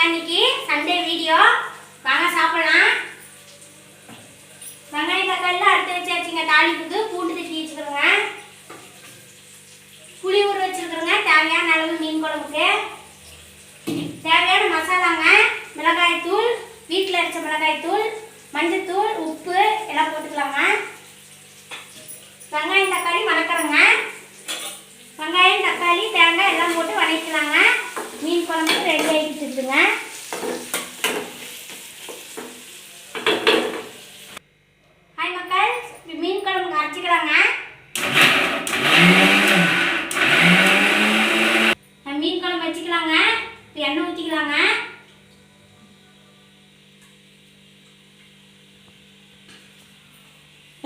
இன்னைக்கு Sunday video. வாங்க சாப்பிடலாம். வெங்காயம் தக்காளிலாம் அறுத்து வச்சாச்சுங்க. தாளிப்புக்கு பூண்டு தட்டி வச்சுக்கிறோங்க. புளி ஊற வச்சுருக்குறோங்க. தேவையான அளவு மீன் குழம்புக்கு தேவையான மசாலாங்க. மிளகாய்த்தூள், வீட்டில் அரைச்ச மிளகாய்த்தூள், மஞ்சத்தூள், உப்பு எல்லாம் போட்டுக்கலாங்க. வெங்காயம் தக்காளி வதக்குறோங்க. வெங்காயம் தக்காளி தேங்காய் எல்லாம் போட்டு வதக்கலாங்க. மீன் குழம்பு ரெடி ஆகிட்டு இருக்குங்க. ஹாய் மக்கள், மீன் குழம்புக்கு அரைச்சிக்கலாங்க. மீன் குழம்பு வச்சுக்கலாங்க. இப்போ எண்ணெய் ஊற்றிக்கலாங்க.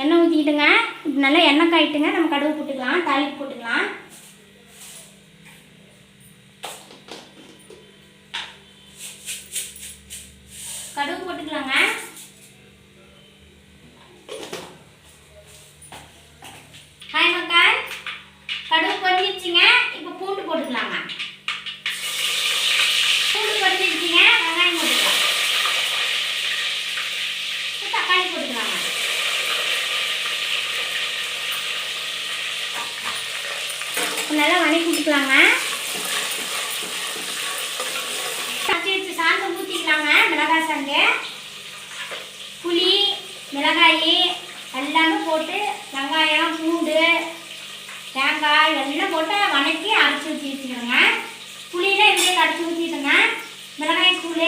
எண்ணெய் ஊற்றிக்கிட்டுங்க. இப்போ நல்லா எண்ணெய் காயிட்டுங்க. நம்ம கடுகு போட்டுக்கலாம், தாளிப்பு போட்டுக்கலாம். கடுகு போட்டுக்கலாங்க. ஹாய் மக்கள், கடுகு பொரிஞ்சிடுச்சுங்க. இப்போ பூண்டு போட்டுக்கலாங்க. பூண்டு பொரிஞ்சிடுச்சுங்க. வெங்காயம் போட்டுக்கலாம். தக்காளி போட்டுக்கலாங்க. நல்லா வதக்கி விட்டுக்கலாங்க. தட்டி வச்சு சாந்து ஊற்றிக்கலாங்க. மிளகாய் சாந்து, புளி, மிளகாய் எல்லாமே போட்டு வெங்காயம், பூண்டு, தேங்காய் எல்லாம் போட்டு வதக்கி அரைச்சி ஊற்றி வச்சுக்கிறோங்க. புளியெலாம் இதுலேயே கரைச்சி ஊற்றிட்டுங்க. மிளகாய் தூள்,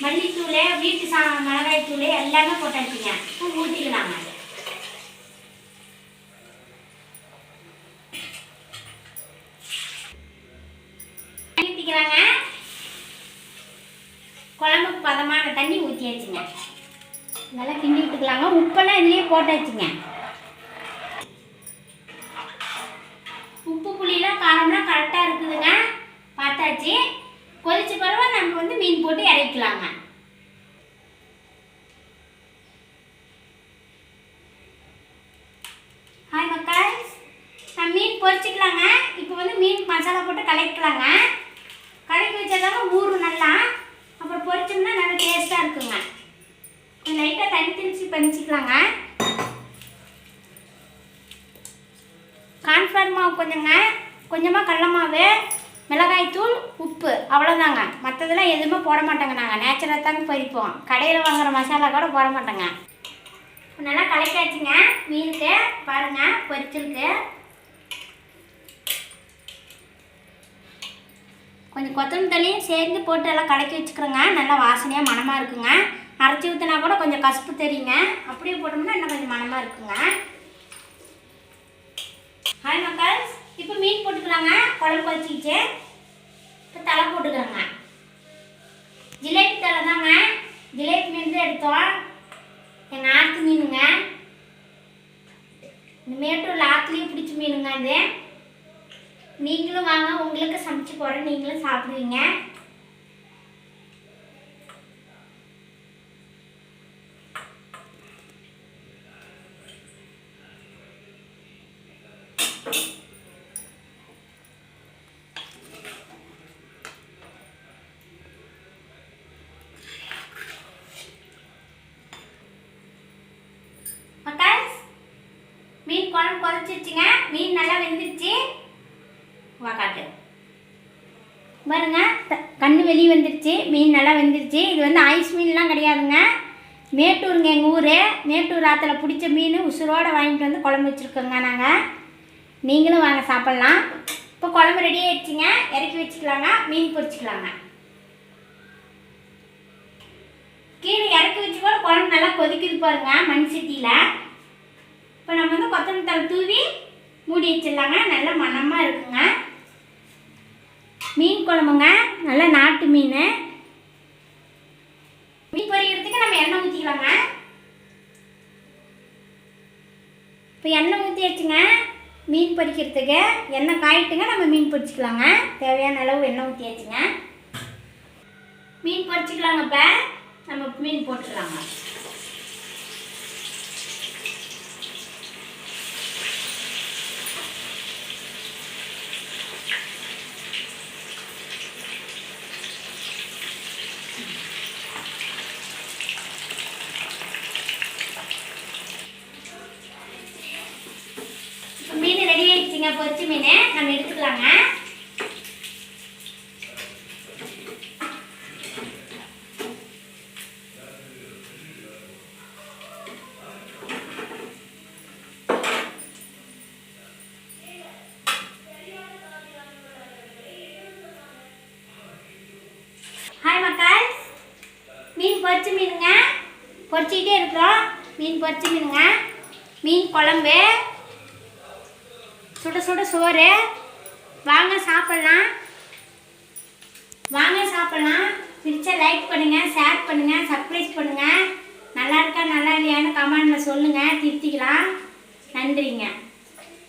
மல்லித்தூள், வீட்டு மிளகாய் தூள் எல்லாமே போட்டாச்சுங்க. இப்போ ஊற்றிக்கலாங்க. ஊற்றிக்கிறாங்க. குழம்புக்கு பதமான தண்ணி ஊற்றியாச்சுங்க. நல்லா கிண்டி விட்டுக்கலாங்க. உப்பெல்லாம் இதுலேயே போட்டாச்சுங்க. உப்பு புளியெலாம் காரம்லாம் கரெக்டாக இருக்குதுங்க. பார்த்தாச்சு. கொதிச்ச பிறகு நம்ம மீன் போட்டு இறக்கலாங்க. ஹாய் மக்கள், நம்ம மீன் பொரிச்சிக்கலாங்க. இப்போ மீன் மசாலா போட்டு கலக்கலாங்க. கலக்கி வச்சதாங்க ஊறும் நல்லா. அப்புறம் பொரிச்சோம்னா நல்லா டேஸ்ட்டாக இருக்குங்க. லைட்டாக தண்ணி தெளிச்சு பண்ணிச்சிக்கலாங்க. கார்ன்ஃப்ளவர் மாவு கொஞ்சங்க, கொஞ்சமாக கடல மாவு, மிளகாய்த்தூள், உப்பு, அவ்வளோதாங்க. மற்றதெல்லாம் எதுவுமே போட மாட்டோங்க. நாங்கள் நேச்சுரலாக தாங்க பறிப்போம். கடையில் வாங்குகிற மசாலா கூட போட மாட்டோங்க. நல்லா கலக்காச்சுங்க. மீனுக்கு பாருங்கள் பொரிச்சிருக்கு. கொஞ்சம் கொத்தமல்லி தழையும் சேர்ந்து போட்டு எல்லாம் கலக்கி வச்சுக்கிறோங்க. நல்லா வாசனையாக மணமாக இருக்குங்க. அரைச்சி ஊற்றினா கூட கொஞ்சம் கசப்பு தெரியுங்க. அப்படியே போட்டோம்னா இன்னும் கொஞ்சம் மணமாக இருக்குங்க. ஹாய் மக்கள், இப்போ மீன் போட்டுக்கலாங்க. குழம்பு வச்சுக்கிச்சு. இப்போ தலை போட்டுக்கிறோங்க. ஜிலேபி தலை தாங்க. ஜிலேபி மீன் தான் எடுத்தோம். எங்கள் ஆற்று மீனுங்க. இந்த மேட்டூரில் ஆற்றுலேயே பிடிச்ச மீனுங்க அது. நீங்களும் வாங்க, உங்களுக்கு சமைச்சு போகிறேன், நீங்களும் சாப்பிடுவீங்க. மக்கள், மீன் குழம்பு கொதிச்சிருச்சுங்க. மீன் நல்லா வெந்துருச்சு. வாக்காட்டு பாருங்க, கண்ணு வெளியே வந்துருச்சு. மீன் நல்லா வெந்துருச்சு. இது ஐஸ் மீன்லாம் கிடையாதுங்க. மேட்டூருங்க எங்கள் ஊர். மேட்டூர் ஆற்றுல பிடிச்ச மீன் உசுரோடு வாங்கிட்டு வந்து குழம்பு வச்சுருக்கோங்க நாங்கள். நீங்களும் வாங்க சாப்பிட்லாம். இப்போ குழம்பு ரெடி ஆகிடுச்சிங்க. இறக்கி வச்சுக்கலாங்க. மீன் பொரிச்சிக்கலாங்க. கீழே இறக்கி வச்சு கூட குழம்பு நல்லா கொதிக்குது பாருங்க மண் சட்டியில். இப்போ நம்ம கொத்தமல்லி தழை தூவி மூடி வச்சிடலாங்க. நல்லா மணமாக இருக்குங்க. மீன் குழம்புங்க, நல்லா நாட்டு மீன். மீன் பொரிக்கிறதுக்கு நம்ம எண்ணெய் ஊற்றிக்கலாங்க. இப்போ எண்ணெய் ஊற்றியாச்சுங்க. மீன் பொரிக்கிறதுக்கு எண்ணெய் காயிட்டுங்க. நம்ம மீன் பொரிச்சிக்கலாங்க. தேவையான அளவு எண்ணெய் ஊற்றியாச்சுங்க. மீன் பொரிச்சிக்கலாங்க. இப்போ நம்ம மீன் போட்டுக்கலாங்க. பொரிச்ச மீனுங்க, பொரிச்சிக்கிட்டே இருக்கிறோம். மீன் பொரிச்ச மீனுங்க, மீன் குழம்பு, சுட சுட சோறு. வாங்க சாப்பிட்லாம், வாங்க சாப்பிட்லாம். பிடிச்சா லைக் பண்ணுங்கள், ஷேர் பண்ணுங்கள், சப்ஸ்கிரைப் பண்ணுங்கள். நல்லா இருக்கா நல்லா இல்லையான்னு கமெண்டில் சொல்லுங்கள், திருத்திக்கலாம். நன்றிங்க.